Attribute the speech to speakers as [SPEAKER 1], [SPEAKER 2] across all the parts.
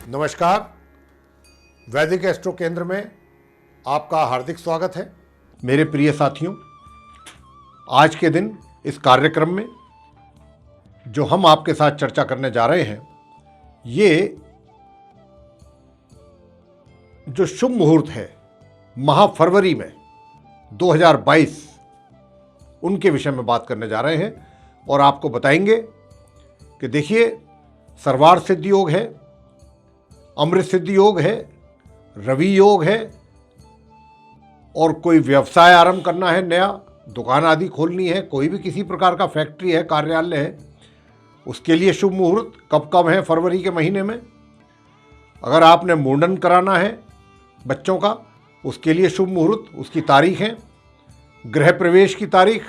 [SPEAKER 1] नमस्कार, वैदिक एस्ट्रो केंद्र में आपका हार्दिक स्वागत है। मेरे प्रिय साथियों, आज के दिन इस कार्यक्रम में जो हम आपके साथ चर्चा करने जा रहे हैं, ये जो शुभ मुहूर्त है माह फरवरी में 2022, उनके विषय में बात करने जा रहे हैं और आपको बताएंगे कि देखिए, सर्वार्थ सिद्धि योग है, अमृत सिद्धि योग है, रवि योग है, और कोई व्यवसाय आरंभ करना है, नया दुकान आदि खोलनी है, कोई भी किसी प्रकार का फैक्ट्री है, कार्यालय है, उसके लिए शुभ मुहूर्त कब कब है फरवरी के महीने में। अगर आपने मुंडन कराना है बच्चों का, उसके लिए शुभ मुहूर्त, उसकी तारीख है, गृह प्रवेश की तारीख,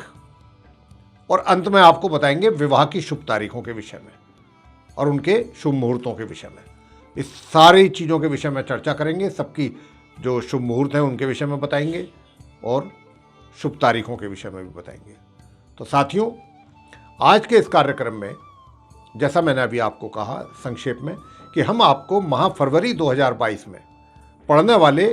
[SPEAKER 1] और अंत में आपको बताएंगे विवाह की शुभ तारीखों के विषय में और उनके शुभ मुहूर्तों के विषय में। इस सारी चीज़ों के विषय में चर्चा करेंगे, सबकी जो शुभ मुहूर्त हैं उनके विषय में बताएंगे और शुभ तारीखों के विषय में भी बताएंगे। तो साथियों, आज के इस कार्यक्रम में जैसा मैंने अभी आपको कहा संक्षेप में कि हम आपको माह फरवरी 2022 में पड़ने वाले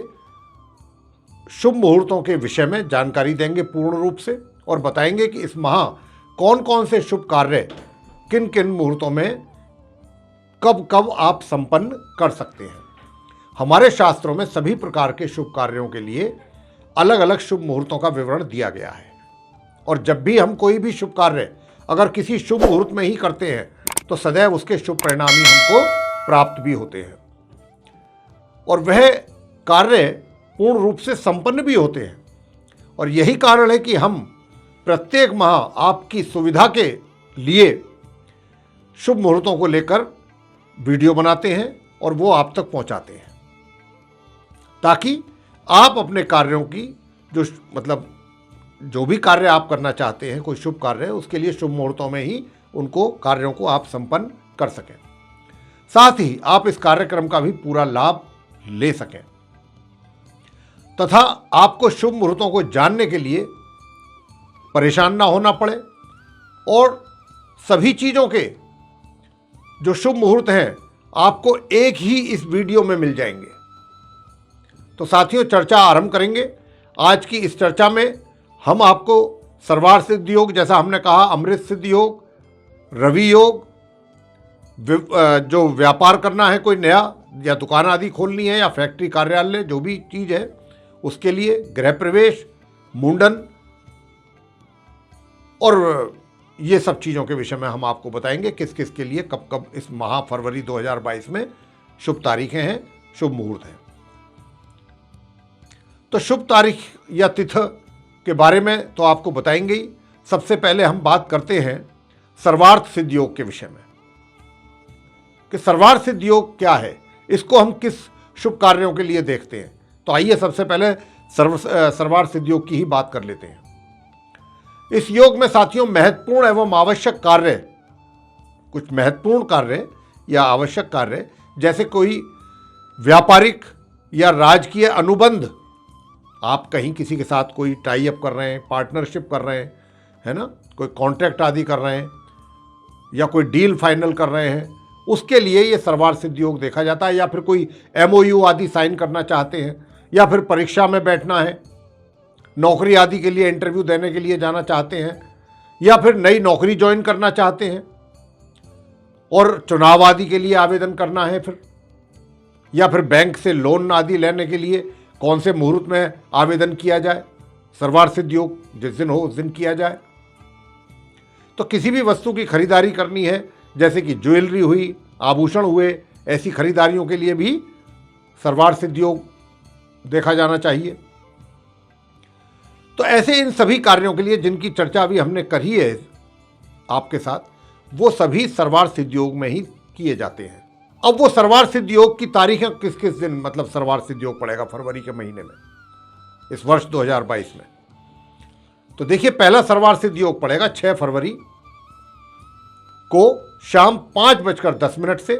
[SPEAKER 1] शुभ मुहूर्तों के विषय में जानकारी देंगे पूर्ण रूप से, और बताएंगे कि इस माह कौन कौन से शुभ कार्य किन किन मुहूर्तों में कब कब आप संपन्न कर सकते हैं। हमारे शास्त्रों में सभी प्रकार के शुभ कार्यों के लिए अलग अलग शुभ मुहूर्तों का विवरण दिया गया है, और जब भी हम कोई भी शुभ कार्य अगर किसी शुभ मुहूर्त में ही करते हैं तो सदैव उसके शुभ परिणाम ही हमको प्राप्त भी होते हैं, और वह कार्य पूर्ण रूप से संपन्न भी होते हैं। और यही कारण है कि हम प्रत्येक माह आपकी सुविधा के लिए शुभ मुहूर्तों को लेकर वीडियो बनाते हैं और वो आप तक पहुंचाते हैं, ताकि आप अपने कार्यों की जो भी कार्य आप करना चाहते हैं, कोई शुभ कार्य है, उसके लिए शुभ मुहूर्तों में ही उनको कार्यों को आप संपन्न कर सकें, साथ ही आप इस कार्यक्रम का भी पूरा लाभ ले सकें, तथा आपको शुभ मुहूर्तों को जानने के लिए परेशान ना होना पड़े, और सभी चीज़ों के जो शुभ मुहूर्त हैं आपको एक ही इस वीडियो में मिल जाएंगे। तो साथियों, चर्चा आरंभ करेंगे। आज की इस चर्चा में हम आपको सर्वार्थ सिद्धि योग, जैसा हमने कहा, अमृत सिद्धि योग, रवि योग, जो व्यापार करना है, कोई नया या दुकान आदि खोलनी है या फैक्ट्री कार्यालय, जो भी चीज़ है उसके लिए, गृह प्रवेश, मुंडन, और ये सब चीज़ों के विषय में हम आपको बताएंगे किस किस के लिए कब कब इस माह फरवरी 2022 में शुभ तारीखें हैं, शुभ मुहूर्त हैं। तो शुभ तारीख या तिथि के बारे में तो आपको बताएंगे ही। सबसे पहले हम बात करते हैं सर्वार्थ सिद्धि योग के विषय में कि सर्वार्थ सिद्धि योग क्या है, इसको हम किस शुभ कार्यों के लिए देखते हैं। तो आइए सबसे पहले सर्वार्थ सिद्धि योग की ही बात कर लेते हैं। इस योग में साथियों महत्वपूर्ण एवं आवश्यक कार्य, कुछ महत्वपूर्ण कार्य या आवश्यक कार्य, जैसे कोई व्यापारिक या राजकीय अनुबंध, आप कहीं किसी के साथ कोई टाई अप कर रहे हैं, पार्टनरशिप कर रहे हैं, है ना, कोई कॉन्ट्रैक्ट आदि कर रहे हैं या कोई डील फाइनल कर रहे हैं, उसके लिए ये सर्वार्थ सिद्धि योग देखा जाता है। या फिर कोई MOU आदि साइन करना चाहते हैं, या फिर परीक्षा में बैठना है, नौकरी आदि के लिए इंटरव्यू देने के लिए जाना चाहते हैं, या फिर नई नौकरी ज्वाइन करना चाहते हैं और चुनाव आदि के लिए आवेदन करना है, या फिर बैंक से लोन आदि लेने के लिए कौन से मुहूर्त में आवेदन किया जाए, सर्वार्थ सिद्धि योग जिस दिन हो उस दिन किया जाए। तो किसी भी वस्तु की खरीदारी करनी है, जैसे कि ज्वेलरी हुई, आभूषण हुए, ऐसी खरीदारियों के लिए भी सर्वार्थ सिद्धि योग देखा जाना चाहिए। तो ऐसे इन सभी कार्यों के लिए जिनकी चर्चा अभी हमने करी है आपके साथ, वो सभी सर्वार्थ सिद्धि योग में ही किए जाते हैं। अब वो सर्वार्थ सिद्धि योग की तारीखें किस किस दिन, मतलब सर्वार्थ सिद्धि योग पड़ेगा फरवरी के महीने में इस वर्ष 2022 में। तो देखिए, पहला सर्वार्थ सिद्धि योग पड़ेगा 6 फरवरी को शाम 5:10 से,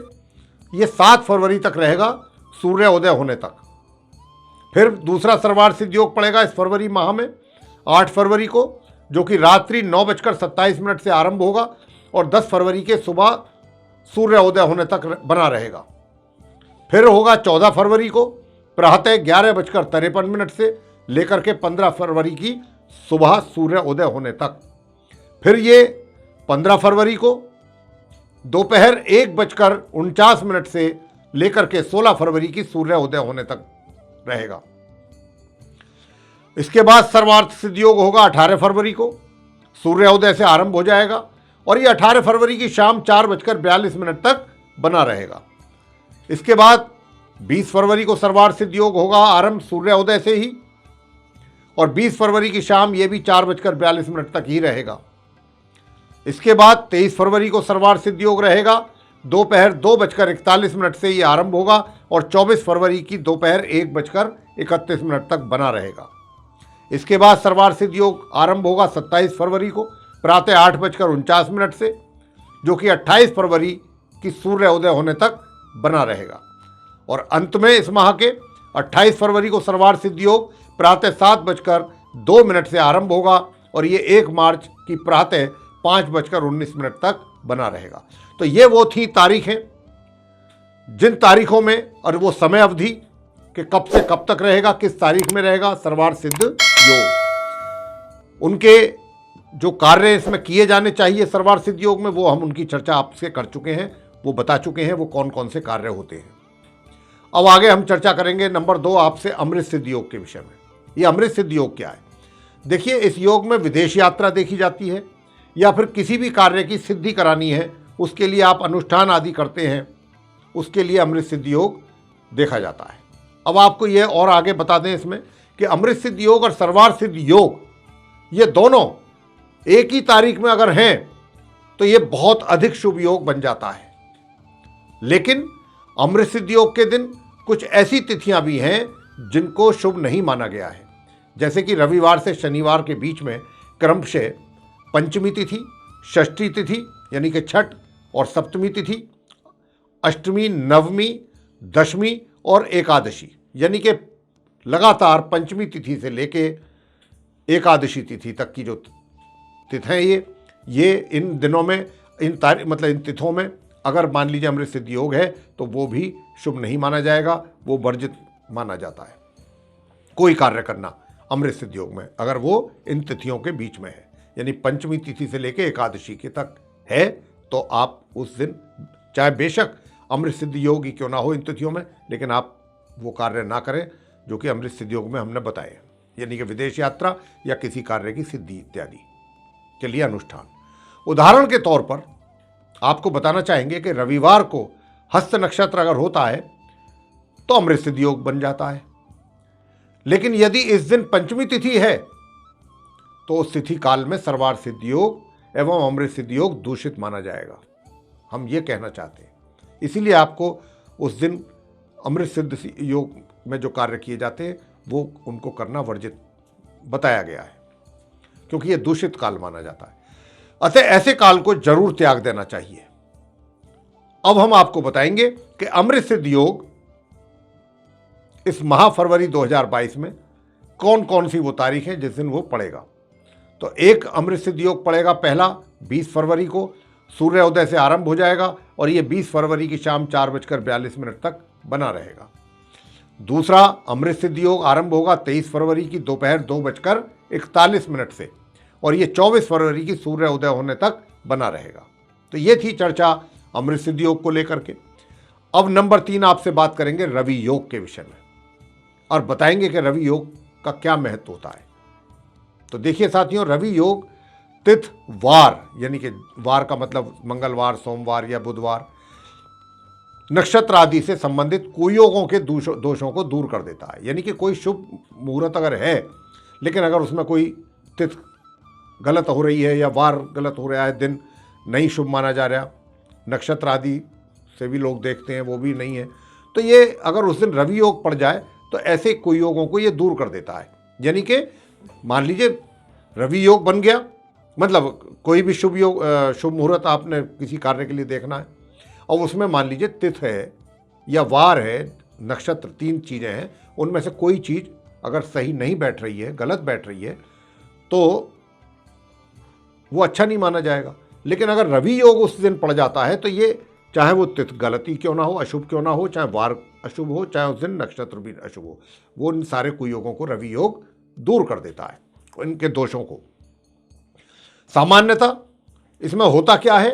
[SPEAKER 1] ये 7 फरवरी तक रहेगा सूर्योदय होने तक। फिर दूसरा सर्वार्थ सिद्धि योग पड़ेगा इस फरवरी माह में 8 फरवरी को, जो कि रात्रि 9:27 से आरंभ होगा और 10 फरवरी के सुबह सूर्योदय होने तक बना रहेगा। फिर होगा 14 फरवरी को प्रातः 11:53 से लेकर के 15 फरवरी की सुबह सूर्य उदय होने तक। फिर ये 15 फरवरी को दोपहर 1:49 से लेकर के 16 फरवरी की सूर्य उदय होने तक रहेगा। इसके बाद सर्वार्थ सिद्ध योग होगा 18 फरवरी को, सूर्य उदय से आरंभ हो जाएगा और ये 18 फरवरी की शाम 4:42 तक बना रहेगा। इसके बाद 20 फरवरी को सर्वार्थ सिद्ध योग होगा आरंभ सूर्य उदय से ही, और 20 फरवरी की शाम ये भी 4:42 तक ही रहेगा। इसके बाद 23 फरवरी को सर्वार्थ सिद्ध योग रहेगा, दोपहर 2:41 से ये आरंभ होगा और 24 फरवरी की दोपहर 1:31 तक बना रहेगा। इसके बाद सर्वार्थ सिद्ध योग आरंभ होगा 27 फरवरी को प्रातः 8:49 से, जो कि 28 फरवरी की सूर्य उदय होने तक बना रहेगा। और अंत में इस माह के 28 फरवरी को सर्वार्थ सिद्ध योग प्रातः 7:02 से आरंभ होगा और ये 1 मार्च की प्रातः 5:19 तक बना रहेगा। तो ये वो थी तारीखें जिन तारीखों में, और वो समय अवधि कि कब से कब तक रहेगा, किस तारीख में रहेगा सर्वार्थ सिद्ध योग। उनके जो कार्य इसमें किए जाने चाहिए सर्वार्थ सिद्ध योग में, वो हम उनकी चर्चा आपसे कर चुके हैं, वो बता चुके हैं वो कौन कौन से कार्य होते हैं। अब आगे हम चर्चा करेंगे नंबर 2 आपसे अमृत सिद्ध योग के विषय में। ये अमृत सिद्ध योग क्या है? देखिए, इस योग में विदेश यात्रा देखी जाती है या फिर किसी भी कार्य की सिद्धि करानी है, उसके लिए आप अनुष्ठान आदि करते हैं, उसके लिए अमृत सिद्ध योग देखा जाता है। अब आपको ये और आगे बता दें इसमें कि अमृत सिद्ध योग और सर्वार्थ सिद्ध योग ये दोनों एक ही तारीख में अगर हैं तो ये बहुत अधिक शुभ योग बन जाता है। लेकिन अमृत सिद्ध योग के दिन कुछ ऐसी तिथियां भी हैं जिनको शुभ नहीं माना गया है, जैसे कि रविवार से शनिवार के बीच में क्रमशः पंचमी तिथि, षष्ठी तिथि यानी कि छठ और सप्तमी तिथि, अष्टमी, नवमी, दशमी और एकादशी, यानी कि लगातार पंचमी तिथि से लेके एकादशी तिथि तक की जो तिथियां ये इन दिनों में इन तिथियों में अगर मान लीजिए अमृत सिद्ध योग है तो वो भी शुभ नहीं माना जाएगा, वो वर्जित माना जाता है। कोई कार्य करना अमृत सिद्ध योग में अगर वो इन तिथियों के बीच में है, यानी पंचमी तिथि से लेकर एकादशी के तक है, तो आप उस दिन चाहे बेशक अमृत सिद्ध योग ही क्यों ना हो इन तिथियों में, लेकिन आप वो कार्य ना करें जो कि अमृत सिद्ध योग में हमने बताए, यानी कि विदेश यात्रा या किसी कार्य की सिद्धि इत्यादि के लिए अनुष्ठान। उदाहरण के तौर पर आपको बताना चाहेंगे कि रविवार को हस्त नक्षत्र अगर होता है तो अमृत सिद्ध योग बन जाता है, लेकिन यदि इस दिन पंचमी तिथि है तो उस तिथि काल में सर्वार्थ सिद्ध योग एवं अमृत सिद्ध योग दूषित माना जाएगा। हम ये कहना चाहते हैं, इसीलिए आपको उस दिन अमृत सिद्ध योग में जो कार्य किए जाते हैं वो उनको करना वर्जित बताया गया है, क्योंकि ये दूषित काल माना जाता है। अतः ऐसे काल को जरूर त्याग देना चाहिए। अब हम आपको बताएंगे कि अमृत सिद्ध योग इस माह फरवरी 2022 में कौन कौन सी वो तारीख है जिस दिन वो पड़ेगा। तो एक अमृत सिद्ध योग पड़ेगा पहला 20 फरवरी को, सूर्य उदय से आरंभ हो जाएगा और ये 20 फरवरी की शाम 4:42 तक बना रहेगा। दूसरा अमृत सिद्ध योग आरंभ होगा 23 फरवरी की दोपहर 2:41 से और ये 24 फरवरी की सूर्य उदय होने तक बना रहेगा। तो ये थी चर्चा अमृत सिद्ध योग को लेकर के। अब नंबर 3 आपसे बात करेंगे रवि योग के विषय में और बताएंगे कि रवि योग का क्या महत्व होता है। तो देखिए साथियों, रवि योग तिथ वार, यानी कि वार का मतलब मंगलवार, सोमवार या बुधवार, नक्षत्र आदि से संबंधित कुयोगों के दोषों को दूर कर देता है। यानी कि कोई शुभ मुहूर्त अगर है लेकिन अगर उसमें कोई तिथ गलत हो रही है या वार गलत हो रहा है, दिन नहीं शुभ माना जा रहा, नक्षत्र आदि से भी लोग देखते हैं वो भी नहीं है, तो ये अगर उस दिन रवि योग पड़ जाए तो ऐसे कुयोगों को ये दूर कर देता है। यानी कि मान लीजिए रवि योग बन गया, मतलब कोई भी शुभ योग शुभ मुहूर्त आपने किसी कार्य के लिए देखना है और उसमें मान लीजिए तिथ है या वार है, नक्षत्र, 3 चीज़ें हैं, उनमें से कोई चीज़ अगर सही नहीं बैठ रही है, गलत बैठ रही है, तो वो अच्छा नहीं माना जाएगा। लेकिन अगर रवि योग उस दिन पड़ जाता है तो ये चाहे वो तिथ गलती क्यों ना हो, अशुभ क्यों ना हो, चाहे वार अशुभ हो, चाहे उस दिन नक्षत्र भी अशुभ हो, वो इन सारे कुयोगों को रवि योग दूर कर देता है, इनके दोषों को। सामान्यतः इसमें होता क्या है,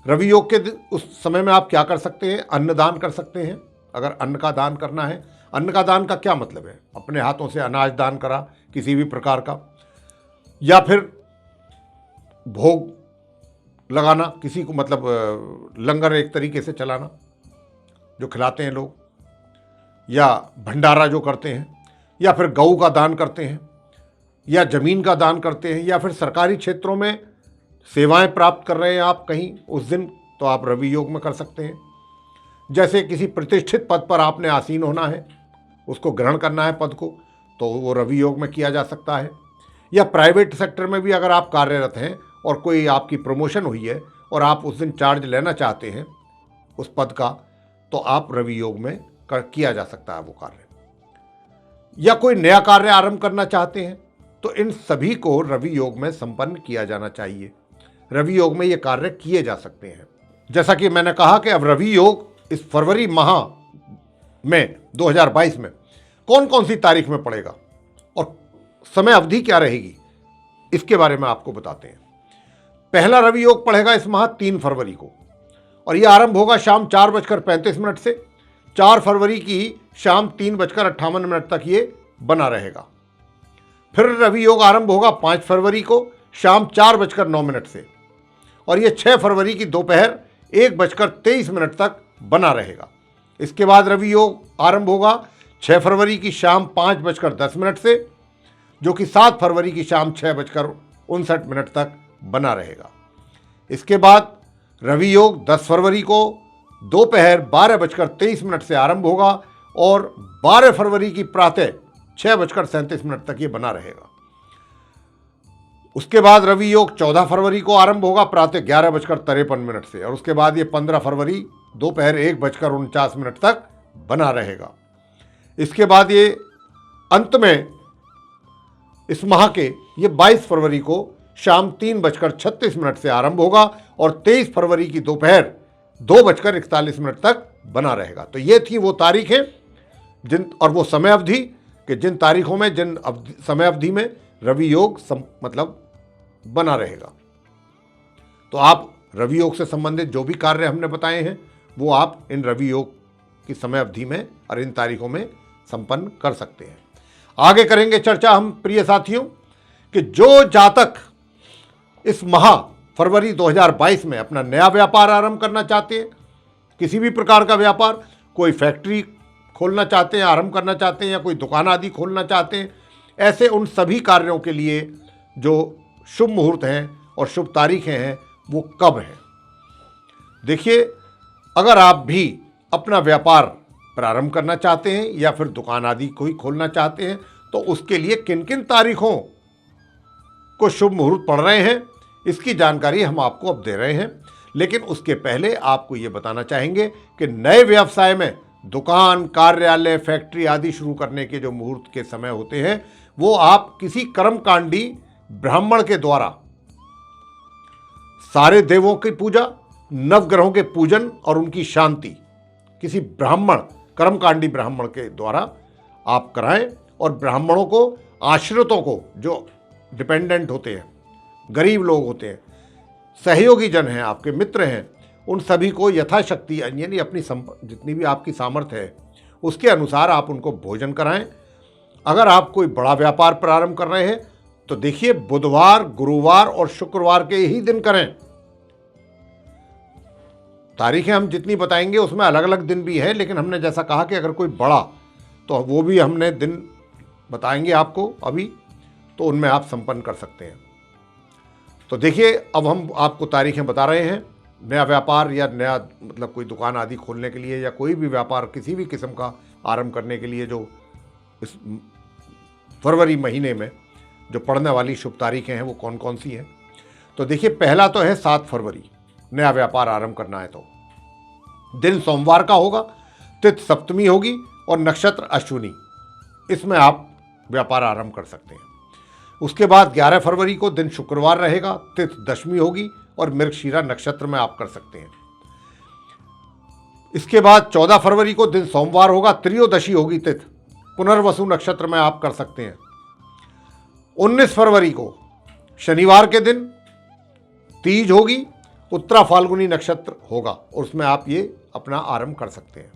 [SPEAKER 1] रवि योग के उस समय में आप क्या कर सकते हैं, अन्न दान कर सकते हैं। अगर अन्न का दान करना है, अन्न का दान का क्या मतलब है, अपने हाथों से अनाज दान करा किसी भी प्रकार का, या फिर भोग लगाना किसी को, मतलब लंगर एक तरीके से चलाना जो खिलाते हैं लोग, या भंडारा जो करते हैं, या फिर गऊ का दान करते हैं, या जमीन का दान करते हैं, या फिर सरकारी क्षेत्रों में सेवाएं प्राप्त कर रहे हैं आप कहीं उस दिन, तो आप रवि योग में कर सकते हैं। जैसे किसी प्रतिष्ठित पद पर आपने आसीन होना है, उसको ग्रहण करना है पद को, तो वो रवि योग में किया जा सकता है। या प्राइवेट सेक्टर में भी अगर आप कार्यरत हैं और कोई आपकी प्रमोशन हुई है और आप उस दिन चार्ज लेना चाहते हैं उस पद का, तो आप रवि योग में किया जा सकता है वो कार्य। या कोई नया कार्य आरंभ करना चाहते हैं, तो इन सभी को रवि योग में संपन्न किया जाना चाहिए। रवि योग में ये कार्य किए जा सकते हैं। जैसा कि मैंने कहा कि अब रवि योग इस फरवरी माह में 2022 में कौन कौन सी तारीख में पड़ेगा और समय अवधि क्या रहेगी, इसके बारे में आपको बताते हैं। पहला रवि योग पड़ेगा इस माह 3 फरवरी को, और यह आरंभ होगा शाम 4:35 से। 4 फरवरी की शाम 3:58 तक ये बना रहेगा। फिर रवि योग आरंभ होगा 5 फरवरी को शाम 4:09 से, और ये 6 फरवरी की दोपहर 1:23 तक बना रहेगा। इसके बाद रवि योग आरंभ होगा 6 फरवरी की शाम 5:10 से, जो कि 7 फरवरी की शाम 6:59 तक बना रहेगा। इसके बाद रवि योग 10 फरवरी को दोपहर 12:23 से आरंभ होगा और 12 फरवरी की प्रातः 6:37 तक ये बना रहेगा। उसके बाद रवि योग 14 फरवरी को आरंभ होगा प्रातः 11:53 से, और उसके बाद ये 15 फरवरी दोपहर 1:49 तक बना रहेगा। इसके बाद ये अंत में इस माह के ये 22 फरवरी को शाम 3:36 से आरंभ होगा और 23 फरवरी की दोपहर 2:41 तक बना रहेगा। तो ये थी वो तारीखें जिन और वो समय अवधि कि जिन तारीखों में, जिन समय अवधि में रवि योग मतलब बना रहेगा। तो आप रवि योग से संबंधित जो भी कार्य हमने बताए हैं वो आप इन रवि योग की समय अवधि में और इन तारीखों में संपन्न कर सकते हैं। आगे करेंगे चर्चा हम प्रिय साथियों कि जो जातक इस माह फरवरी 2022 में अपना नया व्यापार आरंभ करना चाहते हैं, किसी भी प्रकार का व्यापार, कोई फैक्ट्री खोलना चाहते हैं, आरंभ करना चाहते हैं, या कोई दुकान आदि खोलना चाहते हैं, ऐसे उन सभी कार्यों के लिए जो शुभ मुहूर्त हैं और शुभ तारीखें हैं वो कब हैं। देखिए, अगर आप भी अपना व्यापार प्रारंभ करना चाहते हैं या फिर दुकान आदि कोई खोलना चाहते हैं, तो उसके लिए किन किन तारीखों को शुभ मुहूर्त पड़ रहे हैं, इसकी जानकारी हम आपको अब दे रहे हैं। लेकिन उसके पहले आपको ये बताना चाहेंगे कि नए व्यवसाय में दुकान, कार्यालय, फैक्ट्री आदि शुरू करने के जो मुहूर्त के समय होते हैं वो आप किसी कर्मकांडी ब्राह्मण के द्वारा सारे देवों की पूजा, नवग्रहों के पूजन और उनकी शांति किसी ब्राह्मण, कर्मकांडी ब्राह्मण के द्वारा आप कराएं, और ब्राह्मणों को, आश्रितों को, जो डिपेंडेंट होते हैं, गरीब लोग होते हैं, सहयोगी जन हैं, आपके मित्र हैं, उन सभी को यथाशक्ति यानी अपनी जितनी भी आपकी सामर्थ्य है उसके अनुसार आप उनको भोजन कराएं। अगर आप कोई बड़ा व्यापार प्रारंभ कर रहे हैं तो देखिए, बुधवार, गुरुवार और शुक्रवार के ही दिन करें। तारीखें हम जितनी बताएंगे उसमें अलग अलग दिन भी हैं, लेकिन हमने जैसा कहा कि अगर कोई बड़ा, तो वो भी हमने दिन बताएंगे आपको अभी, तो उनमें आप संपन्न कर सकते हैं। तो देखिए, अब हम आपको तारीखें बता रहे हैं। नया व्यापार या नया मतलब कोई दुकान आदि खोलने के लिए या कोई भी व्यापार किसी भी किस्म का आरंभ करने के लिए जो इस फरवरी महीने में जो पड़ने वाली शुभ तारीखें हैं वो कौन कौन सी हैं। तो देखिए, पहला तो है 7 फरवरी, नया व्यापार आरंभ करना है तो दिन सोमवार का होगा, तिथि सप्तमी होगी और नक्षत्र अश्विनी, इसमें आप व्यापार आरंभ कर सकते हैं। उसके बाद 11 फरवरी को दिन शुक्रवार रहेगा, तिथि दशमी होगी और मृगशीरा नक्षत्र में आप कर सकते हैं। इसके बाद 14 फरवरी को दिन सोमवार होगा, त्रयोदशी होगी तिथि, पुनर्वसु नक्षत्र में आप कर सकते हैं। 19 फरवरी को शनिवार के दिन तीज होगी, उत्तरा फाल्गुनी नक्षत्र होगा और उसमें आप ये अपना आरंभ कर सकते हैं।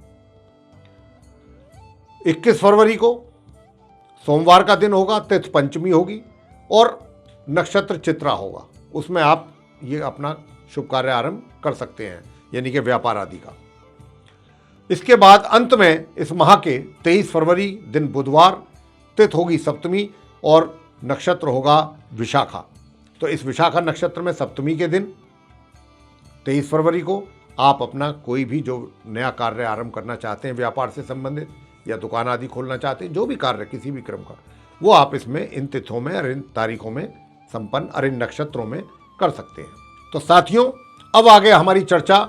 [SPEAKER 1] 21 फरवरी को सोमवार का दिन होगा, तिथि पंचमी होगी और नक्षत्र चित्रा होगा, उसमें आप ये अपना शुभ कार्य आरंभ कर सकते हैं, यानी कि व्यापार आदि का। इसके बाद अंत में इस माह के 23 फरवरी दिन बुधवार, तिथि होगी सप्तमी और नक्षत्र होगा विशाखा। तो इस विशाखा नक्षत्र में सप्तमी के दिन 23 फरवरी को आप अपना कोई भी जो नया कार्य आरंभ करना चाहते हैं, व्यापार से संबंधित या दुकान आदि खोलना चाहते हैं, जो भी कार्य किसी भी क्रम का, वो आप इसमें इन तिथियों में और इन तारीखों में संपन्न और इन नक्षत्रों में कर सकते हैं। तो साथियों, अब आगे हमारी चर्चा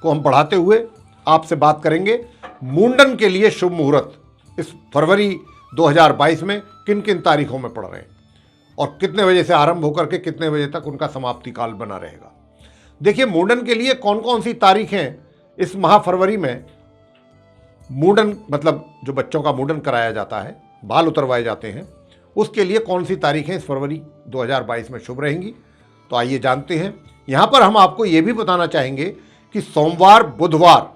[SPEAKER 1] को हम बढ़ाते हुए आपसे बात करेंगे मुंडन के लिए शुभ मुहूर्त इस फरवरी 2022 में किन किन तारीखों में पड़ रहे हैं और कितने बजे से आरंभ होकर के कितने बजे तक उनका समाप्ति काल बना रहेगा। देखिए, मुंडन के लिए कौन कौन सी तारीखें इस माह फरवरी में, मुंडन मतलब जो बच्चों का मुंडन कराया जाता है, बाल उतरवाए जाते हैं, उसके लिए कौन सी तारीखें इस फरवरी 2022 में शुभ रहेंगी। तो आइए जानते हैं। यहां पर हम आपको यह भी बताना चाहेंगे कि सोमवार, बुधवार,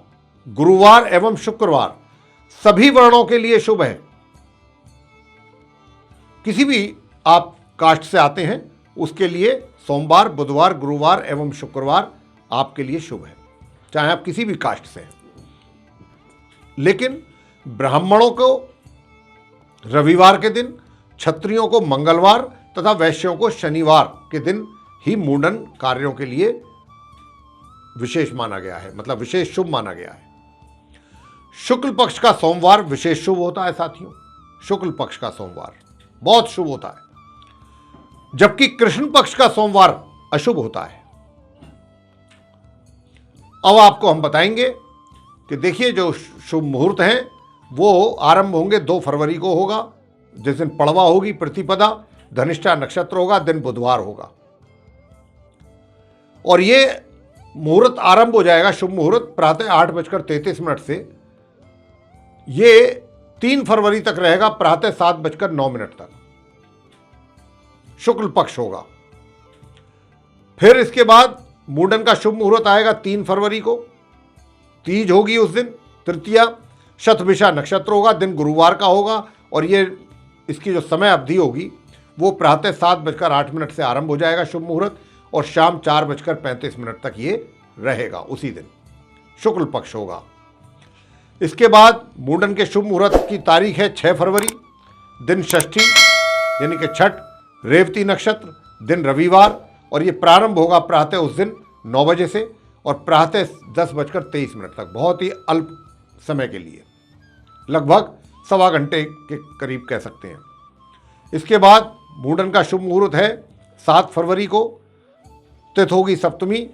[SPEAKER 1] गुरुवार एवं शुक्रवार सभी वर्णों के लिए शुभ है। किसी भी आप कास्ट से आते हैं उसके लिए सोमवार, बुधवार, गुरुवार एवं शुक्रवार आपके लिए शुभ है, चाहे आप किसी भी कास्ट से हैं। लेकिन ब्राह्मणों को रविवार के दिन, क्षत्रियों को मंगलवार तथा वैश्यों को शनिवार के दिन ही मुंडन कार्यों के लिए विशेष माना गया है, मतलब विशेष शुभ माना गया है। शुक्ल पक्ष का सोमवार विशेष शुभ होता है साथियों, शुक्ल पक्ष का सोमवार बहुत शुभ होता है, जबकि कृष्ण पक्ष का सोमवार अशुभ होता है। अब आपको हम बताएंगे कि देखिए, जो शुभ मुहूर्त हैं वो आरंभ होंगे 2 फरवरी को होगा, जिस दिन पड़वा होगी, प्रतिपदा, धनिष्ठा नक्षत्र होगा, दिन बुधवार होगा और ये मुहूर्त आरंभ हो जाएगा, शुभ मुहूर्त प्रातः 8:33 से ये 3 फरवरी तक रहेगा, प्रातः 7:09 तक शुक्ल पक्ष होगा। फिर इसके बाद मुंडन का शुभ मुहूर्त आएगा 3 फरवरी को, तीज होगी उस दिन, तृतीया, शतभिषा नक्षत्र होगा, दिन गुरुवार का होगा और ये इसकी जो समय अवधि होगी वो प्रातः 7:08 से आरंभ हो जाएगा शुभ मुहूर्त और शाम 4:35 तक ये रहेगा, उसी दिन शुक्ल पक्ष होगा। इसके बाद मुंडन के शुभ मुहूर्त की तारीख है 6 फरवरी, दिन षष्ठी यानी कि छठ, रेवती नक्षत्र, दिन रविवार और ये प्रारंभ होगा प्रातः उस दिन 9 बजे से और प्रातः 10:23 तक, बहुत ही अल्प समय के लिए, लगभग सवा घंटे के करीब कह सकते हैं। इसके बाद मुंडन का शुभ मुहूर्त है 7 फरवरी को, तिथि होगी सप्तमी,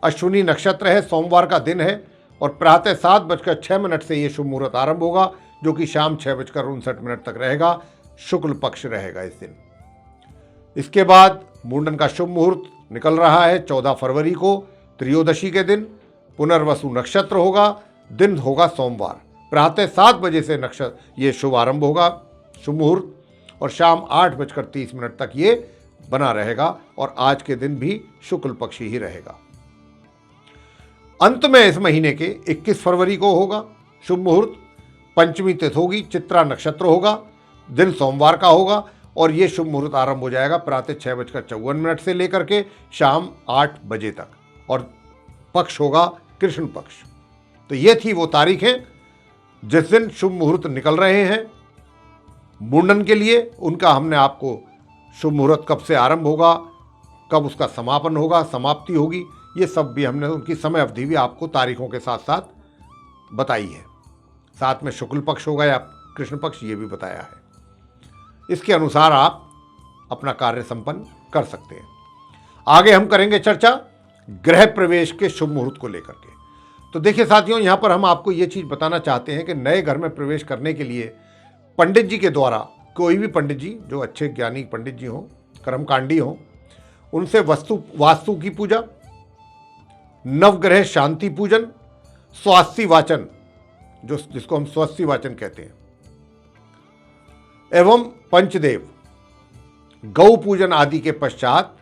[SPEAKER 1] अश्विनी नक्षत्र है, सोमवार का दिन है और प्रातः 7:06 से ये शुभ मुहूर्त आरंभ होगा, जो कि शाम 6:59 तक रहेगा, शुक्ल पक्ष रहेगा इस दिन। इसके बाद मुंडन का शुभ मुहूर्त निकल रहा है 14 फरवरी को, त्रयोदशी के दिन, पुनर्वसु नक्षत्र होगा, दिन होगा सोमवार, प्रातः 7 बजे से नक्षत्र ये शुभ आरंभ होगा, शुभ मुहूर्त और शाम 8:30 तक ये बना रहेगा और आज के दिन भी शुक्ल पक्षी ही रहेगा। अंत में इस महीने के 21 फरवरी को होगा शुभ मुहूर्त, पंचमी तिथि होगी, चित्रा नक्षत्र होगा, दिन सोमवार का होगा और ये शुभ मुहूर्त आरंभ हो जाएगा प्रातः 6:54 से लेकर के शाम 8 बजे तक और पक्ष होगा कृष्ण पक्ष। तो ये थी वो तारीखें जिस दिन शुभ मुहूर्त निकल रहे हैं मुंडन के लिए। उनका हमने आपको शुभ मुहूर्त कब से आरंभ होगा, कब उसका समापन होगा, समाप्ति होगी, ये सब भी हमने उनकी समय अवधि भी आपको तारीखों के साथ साथ बताई है। साथ में शुक्ल पक्ष होगा या कृष्ण पक्ष ये भी बताया है। इसके अनुसार आप अपना कार्य संपन्न कर सकते हैं। आगे हम करेंगे चर्चा गृह प्रवेश के शुभ मुहूर्त को लेकर के। तो देखिए साथियों, यहाँ पर हम आपको ये चीज़ बताना चाहते हैं कि नए घर में प्रवेश करने के लिए पंडित जी के द्वारा, कोई भी पंडित जी जो अच्छे ज्ञानी पंडित जी हों, कर्मकांडी हों, उनसे वास्तु की पूजा, नवग्रह शांति पूजन, स्वास्थ्य वाचन, जिसको हम स्वास्थ्य वाचन कहते हैं, एवं पंचदेव, गौ पूजन आदि के पश्चात,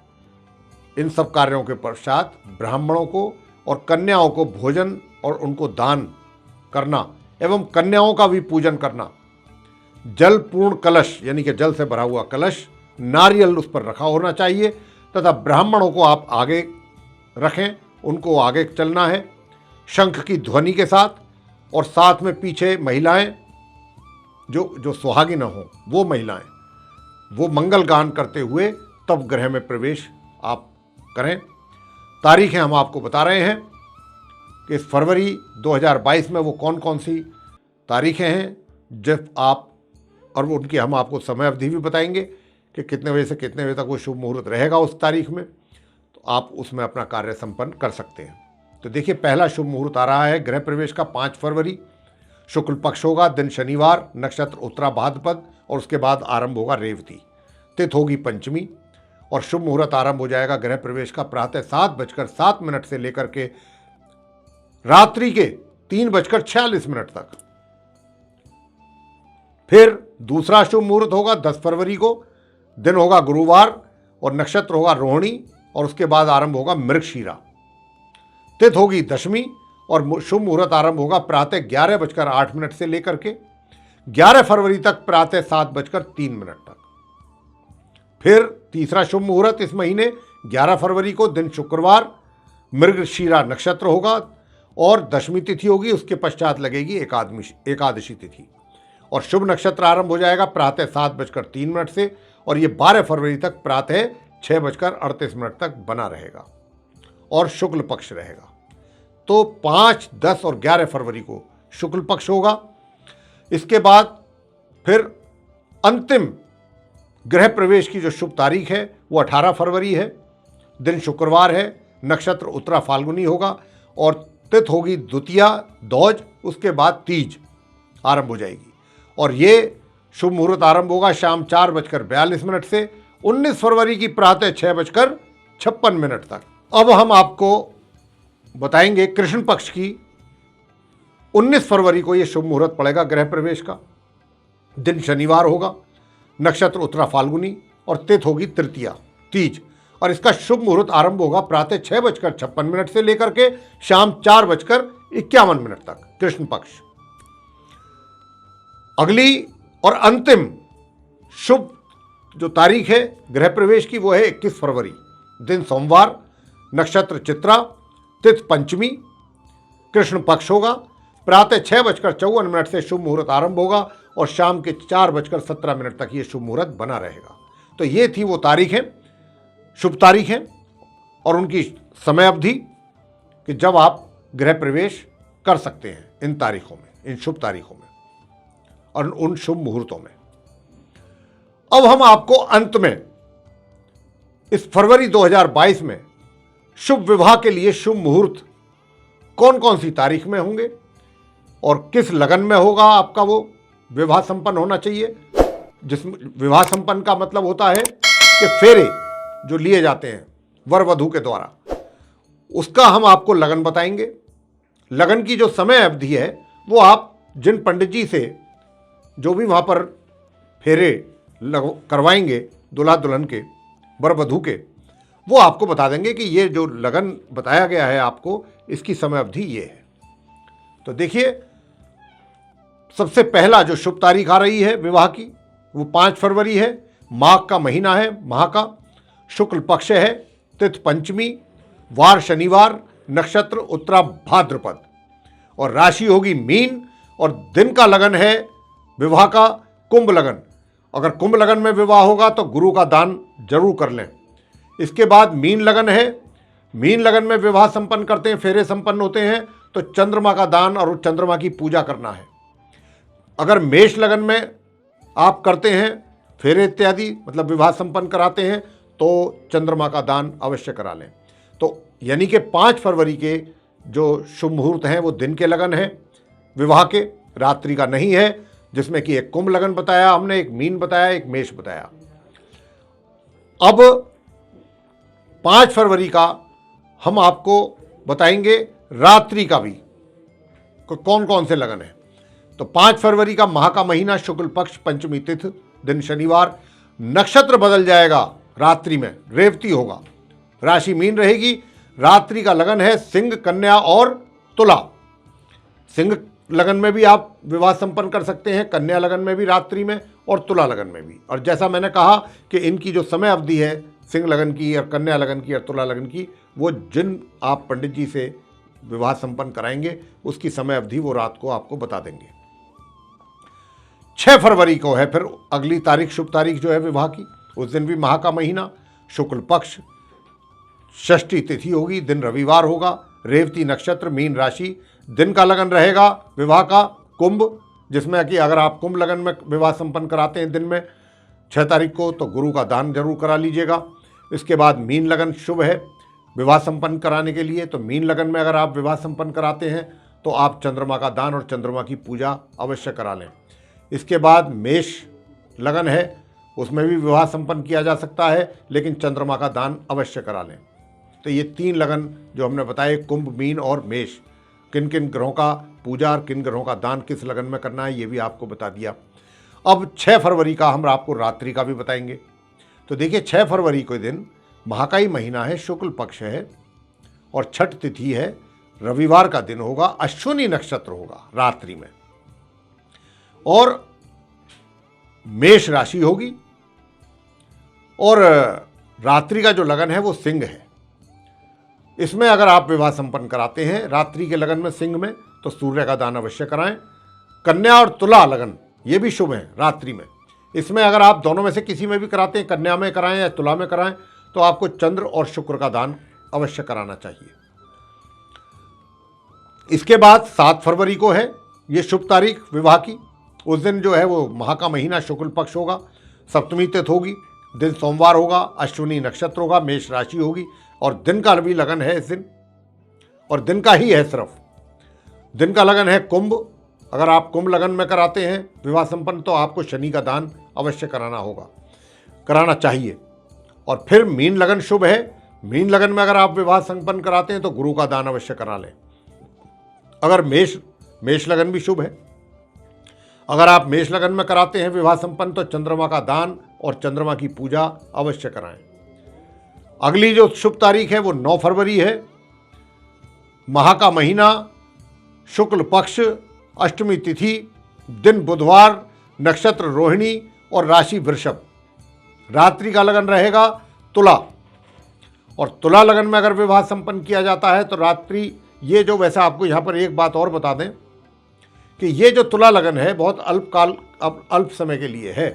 [SPEAKER 1] इन सब कार्यों के पश्चात ब्राह्मणों को और कन्याओं को भोजन और उनको दान करना एवं कन्याओं का भी पूजन करना, जल पूर्ण कलश यानी कि जल से भरा हुआ कलश, नारियल उस पर रखा होना चाहिए तथा ब्राह्मणों को आप आगे रखें, उनको आगे चलना है शंख की ध्वनि के साथ, और साथ में पीछे महिलाएं जो सुहागिन हो, वो महिलाएं वो मंगल गान करते हुए तब गृह में प्रवेश आप करें। तारीखें हम आपको बता रहे हैं कि इस फरवरी 2022 में वो कौन कौन सी तारीखें हैं जब आप, और उनकी हम आपको समय अवधि भी बताएंगे कि कितने बजे से कितने बजे तक वो शुभ मुहूर्त रहेगा उस तारीख में, तो आप उसमें अपना कार्य संपन्न कर सकते हैं। तो देखिए, पहला शुभ मुहूर्त आ रहा है गृह प्रवेश का 5 फरवरी, शुक्ल पक्ष होगा, दिन शनिवार, नक्षत्र उत्तरा भाद्रपद, और उसके बाद आरंभ होगा रेवती, तिथि होगी पंचमी, और शुभ मुहूर्त आरंभ हो जाएगा गृह प्रवेश का प्रातः 7:07 से लेकर के रात्रि के 3:46 तक। फिर दूसरा शुभ मुहूर्त होगा 10 फरवरी को, दिन होगा गुरुवार और नक्षत्र होगा रोहिणी, और उसके बाद आरंभ होगा मृगशीरा, तिथि होगी दशमी, और शुभ मुहूर्त आरंभ होगा प्रातः 11:08 से लेकर के 11 फरवरी तक प्रातः 7:03 तक। फिर तीसरा शुभ मुहूर्त इस महीने 11 फरवरी को, दिन शुक्रवार, मृगशीरा नक्षत्र होगा और दशमी तिथि होगी, उसके पश्चात लगेगी एकादशी तिथि, और शुभ नक्षत्र आरंभ हो जाएगा प्रातः 7:03 से, और ये 12 फरवरी तक प्रातः 6:38 तक बना रहेगा और शुक्ल पक्ष रहेगा। तो 5, 10 और 11 फरवरी को शुक्ल पक्ष होगा। इसके बाद फिर अंतिम गृह प्रवेश की जो शुभ तारीख है वो 18 फरवरी है, दिन शुक्रवार है, नक्षत्र उत्तरा फाल्गुनी होगा, और तिथि होगी द्वितीया दौज, उसके बाद तीज आरंभ हो जाएगी, और ये शुभ मुहूर्त आरंभ होगा शाम 4:42 से 19 फरवरी की प्रातः 6:56 तक। अब हम आपको बताएंगे कृष्ण पक्ष की 19 फरवरी को ये शुभ मुहूर्त पड़ेगा गृह प्रवेश का, दिन शनिवार होगा, नक्षत्र उत्तरा फाल्गुनी, और तिथि होगी तृतीया तीज, और इसका शुभ मुहूर्त आरंभ होगा प्रातः 6:56 से लेकर के शाम 4:51 तक कृष्ण पक्ष। अगली और अंतिम शुभ जो तारीख है गृह प्रवेश की वो है 21 फरवरी, दिन सोमवार, नक्षत्र चित्रा, तिथि पंचमी, कृष्ण पक्ष होगा, प्रातः 6:54 से शुभ मुहूर्त आरंभ होगा और शाम के 4:17 तक ये शुभ मुहूर्त बना रहेगा। तो ये थी वो तारीखें, शुभ तारीखें और उनकी समय अवधि कि जब आप गृह प्रवेश कर सकते हैं इन तारीखों में, इन शुभ तारीखों में और उन शुभ मुहूर्तों में। अब हम आपको अंत में इस फरवरी 2022 में शुभ विवाह के लिए शुभ मुहूर्त कौन कौन सी तारीख में होंगे और किस लगन में होगा आपका वो विवाह संपन्न होना चाहिए। जिस विवाह संपन्न का मतलब होता है कि फेरे जो लिए जाते हैं वर वधू के द्वारा, उसका हम आपको लगन बताएंगे। लगन की जो समय अवधि है वो आप जिन पंडित जी से जो भी वहाँ पर फेरे करवाएंगे दूल्हा दुल्हन के, वर वधू के, वो आपको बता देंगे कि ये जो लगन बताया गया है आपको, इसकी समय अवधि ये है। तो देखिए, सबसे पहला जो शुभ तारीख आ रही है विवाह की वो 5 फरवरी है, माघ का महीना है, माह का, शुक्ल पक्ष है, तिथि पंचमी, वार शनिवार, नक्षत्र उत्तरा भाद्रपद, और राशि होगी मीन, और दिन का लगन है विवाह का कुंभ लगन। अगर कुंभ लगन में विवाह होगा तो गुरु का दान जरूर कर लें। इसके बाद मीन लगन है, मीन लगन में विवाह संपन्न करते हैं, फेरे संपन्न होते हैं, तो चंद्रमा का दान और चंद्रमा की पूजा करना है। अगर मेष लगन में आप करते हैं फेरे इत्यादि, मतलब विवाह संपन्न कराते हैं, तो चंद्रमा का दान अवश्य करा लें। तो यानी कि 5 फरवरी के जो शुभ मुहूर्त हैं वो दिन के लगन हैं विवाह के, रात्रि का नहीं है, जिसमें कि एक कुंभ लगन बताया हमने, एक मीन बताया, एक मेष बताया। अब 5 फरवरी का हम आपको बताएंगे रात्रि का भी, कौन कौन से लगन है? तो 5 फरवरी का माह का महीना, शुक्ल पक्ष, पंचमी तिथि, दिन शनिवार, नक्षत्र बदल जाएगा रात्रि में, रेवती होगा, राशि मीन रहेगी, रात्रि का लगन है सिंह, कन्या और तुला। सिंह लगन में भी आप विवाह संपन्न कर सकते हैं, कन्या लगन में भी रात्रि में, और तुला लगन में भी। और जैसा मैंने कहा कि इनकी जो समय अवधि है सिंह लगन की और कन्या लगन की और तुला लगन की, वो जिन आप पंडित जी से विवाह संपन्न कराएंगे उसकी समय अवधि वो रात को आपको बता देंगे। 6 फरवरी को है फिर अगली तारीख, शुभ तारीख जो है विवाह की। उस दिन भी माह का महीना, शुक्ल पक्ष, षष्ठी तिथि होगी, दिन रविवार होगा, रेवती नक्षत्र, मीन राशि। दिन का लगन रहेगा विवाह का कुंभ, जिसमें कि अगर आप कुंभ लगन में विवाह संपन्न कराते हैं दिन में 6 तारीख को, तो गुरु का दान जरूर करा लीजिएगा। इसके बाद मीन लगन शुभ है विवाह संपन्न कराने के लिए, तो मीन लगन में अगर आप विवाह संपन्न कराते हैं तो आप चंद्रमा का दान और चंद्रमा की पूजा अवश्य करा लें। इसके बाद मेष लगन है, उसमें भी विवाह संपन्न किया जा सकता है, लेकिन चंद्रमा का दान अवश्य करा लें। तो ये 3 लगन जो हमने बताए, कुंभ, मीन और मेष, किन किन ग्रहों का पूजा और किन ग्रहों का दान किस लगन में करना है, ये भी आपको बता दिया। अब 6 फरवरी का हम आपको रात्रि का भी बताएंगे। तो देखिए 6 फरवरी के दिन माह का ही महीना है, शुक्ल पक्ष है और छठ तिथि है, रविवार का दिन होगा, अश्विनी नक्षत्र होगा रात्रि में, और मेष राशि होगी, और रात्रि का जो लगन है वो सिंह है। इसमें अगर आप विवाह संपन्न कराते हैं रात्रि के लगन में सिंह में, तो सूर्य का दान अवश्य कराएं। कन्या और तुला लगन ये भी शुभ है रात्रि में। इसमें अगर आप दोनों में से किसी में भी कराते हैं, कन्या में कराएं या तुला में कराएं, तो आपको चंद्र और शुक्र का दान अवश्य कराना चाहिए। इसके बाद 7 फरवरी को है ये शुभ तारीख विवाह की। उस दिन जो है वो माह का महीना, शुक्ल पक्ष होगा, सप्तमी तिथि होगी, दिन सोमवार होगा, अश्विनी नक्षत्र होगा, मेष राशि होगी, और दिन का भी लगन है इस दिन, और दिन का ही है सिर्फ। दिन का लगन है कुंभ। अगर आप कुंभ लगन में कराते हैं विवाह संपन्न, तो आपको शनि का दान अवश्य कराना चाहिए। और फिर मीन लगन शुभ है। मीन लगन में अगर आप विवाह संपन्न कराते हैं तो गुरु का दान अवश्य करा लें। अगर मेष लगन भी शुभ है। अगर आप मेष लगन में कराते हैं विवाह संपन्न, तो चंद्रमा का दान और चंद्रमा की पूजा अवश्य कराएं। अगली जो शुभ तारीख है वो 9 फरवरी है, माह का महीना, शुक्ल पक्ष, अष्टमी तिथि, दिन बुधवार, नक्षत्र रोहिणी और राशि वृषभ। रात्रि का लगन रहेगा तुला, और तुला लगन में अगर विवाह संपन्न किया जाता है तो रात्रि, ये जो, वैसे आपको यहाँ पर एक बात और बता दें कि ये जो तुला लगन है बहुत अल्प समय के लिए है।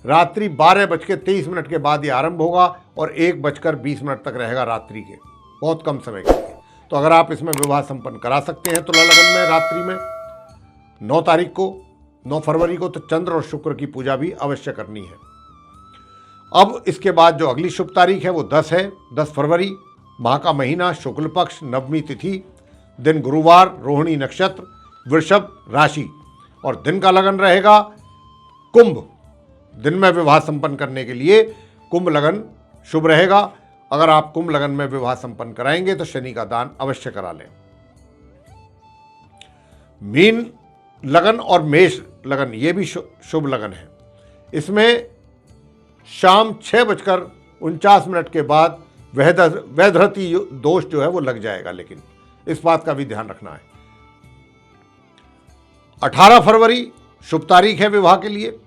[SPEAKER 1] रात्रि 12:23 के बाद ये आरंभ होगा और 1:20 तक रहेगा रात्रि के, बहुत कम समय के लिए। तो अगर आप इसमें विवाह संपन्न करा सकते हैं तुला लगन में रात्रि में 9 तारीख को, 9 फरवरी को, तो चंद्र और शुक्र की पूजा भी अवश्य करनी है। अब इसके बाद जो अगली शुभ तारीख है वो 10 है, 10 फरवरी, माह का महीना, शुक्ल पक्ष, नवमी तिथि, दिन गुरुवार, रोहिणी नक्षत्र, वृषभ राशि, और दिन का लगन रहेगा कुंभ। दिन में विवाह संपन्न करने के लिए कुंभ लगन शुभ रहेगा। अगर आप कुंभ लगन में विवाह संपन्न कराएंगे तो शनि का दान अवश्य करा लें। मीन लगन और मेष लगन ये भी शुभ लगन है। इसमें शाम 6:49 के बाद वैधरती दोष जो है वो लग जाएगा, लेकिन इस बात का भी ध्यान रखना है। 18 फरवरी शुभ तारीख है विवाह के लिए।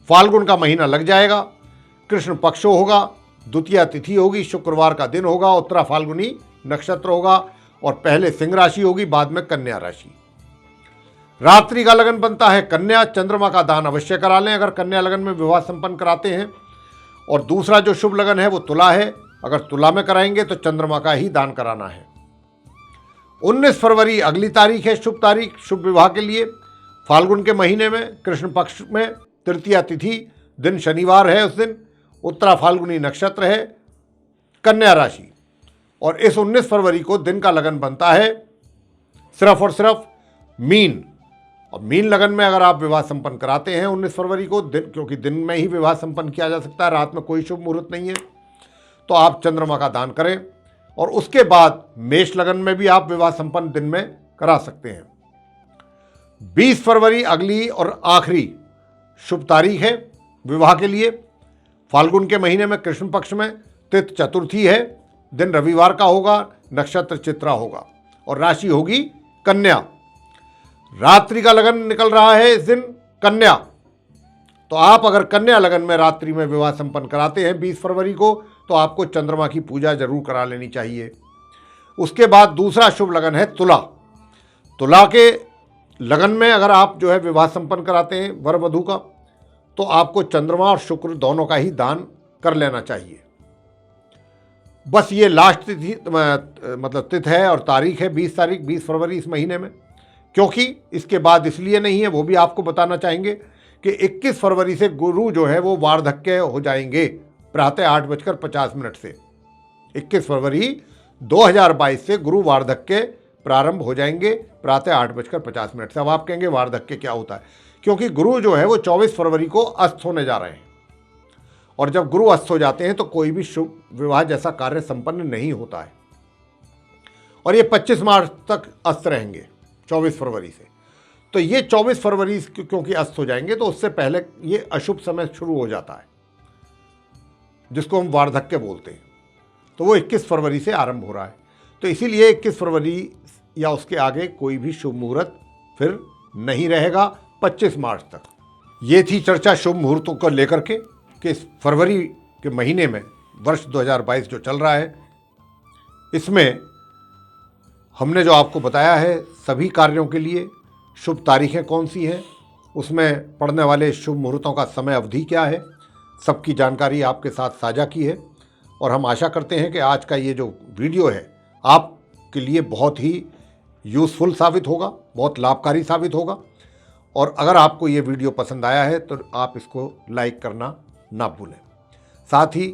[SPEAKER 1] फाल्गुन का महीना लग जाएगा, कृष्ण पक्ष होगा, द्वितीया तिथि होगी, शुक्रवार का दिन होगा, उत्तरा फाल्गुनी नक्षत्र होगा, और पहले सिंह राशि होगी, बाद में कन्या राशि। रात्रि का लगन बनता है कन्या। चंद्रमा का दान अवश्य करा लें अगर कन्या लगन में विवाह संपन्न कराते हैं। और दूसरा जो शुभ लगन है वो तुला है। अगर तुला में कराएंगे तो चंद्रमा का ही दान कराना है। 19 फरवरी अगली तारीख है शुभ तारीख, शुभ विवाह के लिए। फाल्गुन के महीने में, कृष्ण पक्ष में, तृतीया तिथि, दिन शनिवार है उस दिन, उत्तरा फाल्गुनी नक्षत्र है, कन्या राशि। और इस 19 फरवरी को दिन का लगन बनता है सिर्फ और सिर्फ मीन। और मीन लगन में अगर आप विवाह संपन्न कराते हैं 19 फरवरी को, दिन, क्योंकि दिन में ही विवाह संपन्न किया जा सकता है, रात में कोई शुभ मुहूर्त नहीं है, तो आप चंद्रमा का दान करें। और उसके बाद मेष लगन में भी आप विवाह संपन्न दिन में करा सकते हैं। 20 फरवरी अगली और आखिरी शुभ तारीख है विवाह के लिए। फाल्गुन के महीने में कृष्ण पक्ष में तिथि चतुर्थी है, दिन रविवार का होगा, नक्षत्र चित्रा होगा और राशि होगी कन्या। रात्रि का लगन निकल रहा है इस दिन कन्या। तो आप अगर कन्या लगन में रात्रि में विवाह संपन्न कराते हैं 20 फरवरी को, तो आपको चंद्रमा की पूजा जरूर करा लेनी चाहिए। उसके बाद दूसरा शुभ लगन है तुला। तुला के लगन में अगर आप जो है विवाह संपन्न कराते हैं वर वधू का, तो आपको चंद्रमा और शुक्र दोनों का ही दान कर लेना चाहिए। बस ये लास्ट तिथि मतलब तिथि है और तारीख है 20 फरवरी इस महीने में। क्योंकि इसके बाद इसलिए नहीं है, वो भी आपको बताना चाहेंगे कि 21 फरवरी से गुरु जो है वो वार्धक्य हो जाएंगे प्रातः 8:50 से। 21 फरवरी 2022 से गुरु वार्धक्य प्रारंभ हो जाएंगे प्रातः 8:50 से। अब आप कहेंगे वार्धक्य क्या होता है? क्योंकि गुरु जो है वो 24 फरवरी को अस्त होने जा रहे हैं, और जब गुरु अस्त हो जाते हैं तो कोई भी शुभ विवाह जैसा कार्य संपन्न नहीं होता है। और ये 25 मार्च तक अस्त रहेंगे 24 फरवरी से। तो ये 24 फरवरी क्योंकि अस्त हो जाएंगे, तो उससे पहले ये अशुभ समय शुरू हो जाता है जिसको हम वार्धक्य बोलते हैं। तो वो 21 फरवरी से आरंभ हो रहा है। तो इसीलिए 21 फरवरी या उसके आगे कोई भी शुभ मुहूर्त फिर नहीं रहेगा 25 मार्च तक। ये थी चर्चा शुभ मुहूर्तों को लेकर के कि इस फरवरी के महीने में वर्ष 2022 जो चल रहा है, इसमें हमने जो आपको बताया है सभी कार्यों के लिए शुभ तारीखें कौन सी हैं, उसमें पड़ने वाले शुभ मुहूर्तों का समय अवधि क्या है, सबकी जानकारी आपके साथ साझा की है। और हम आशा करते हैं कि आज का ये जो वीडियो है आपके लिए बहुत ही यूज़फुल साबित होगा, बहुत लाभकारी साबित होगा। और अगर आपको ये वीडियो पसंद आया है तो आप इसको लाइक करना ना भूलें। साथ ही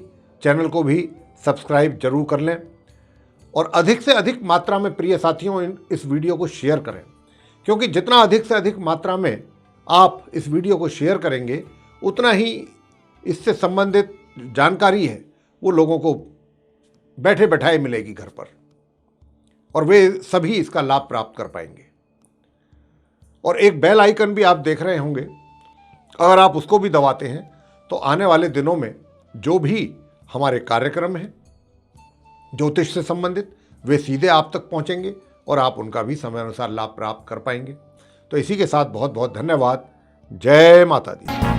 [SPEAKER 1] चैनल को भी सब्सक्राइब जरूर कर लें और अधिक से अधिक मात्रा में प्रिय साथियों इस वीडियो को शेयर करें, क्योंकि जितना अधिक से अधिक मात्रा में आप इस वीडियो को शेयर करेंगे उतना ही इससे संबंधित जानकारी है वो लोगों को बैठे बैठाए मिलेगी घर पर, और वे सभी इसका लाभ प्राप्त कर पाएंगे। और एक बेल आइकन भी आप देख रहे होंगे, अगर आप उसको भी दबाते हैं तो आने वाले दिनों में जो भी हमारे कार्यक्रम हैं ज्योतिष से संबंधित, वे सीधे आप तक पहुंचेंगे और आप उनका भी समय अनुसार लाभ प्राप्त कर पाएंगे। तो इसी के साथ बहुत बहुत धन्यवाद। जय माता दी।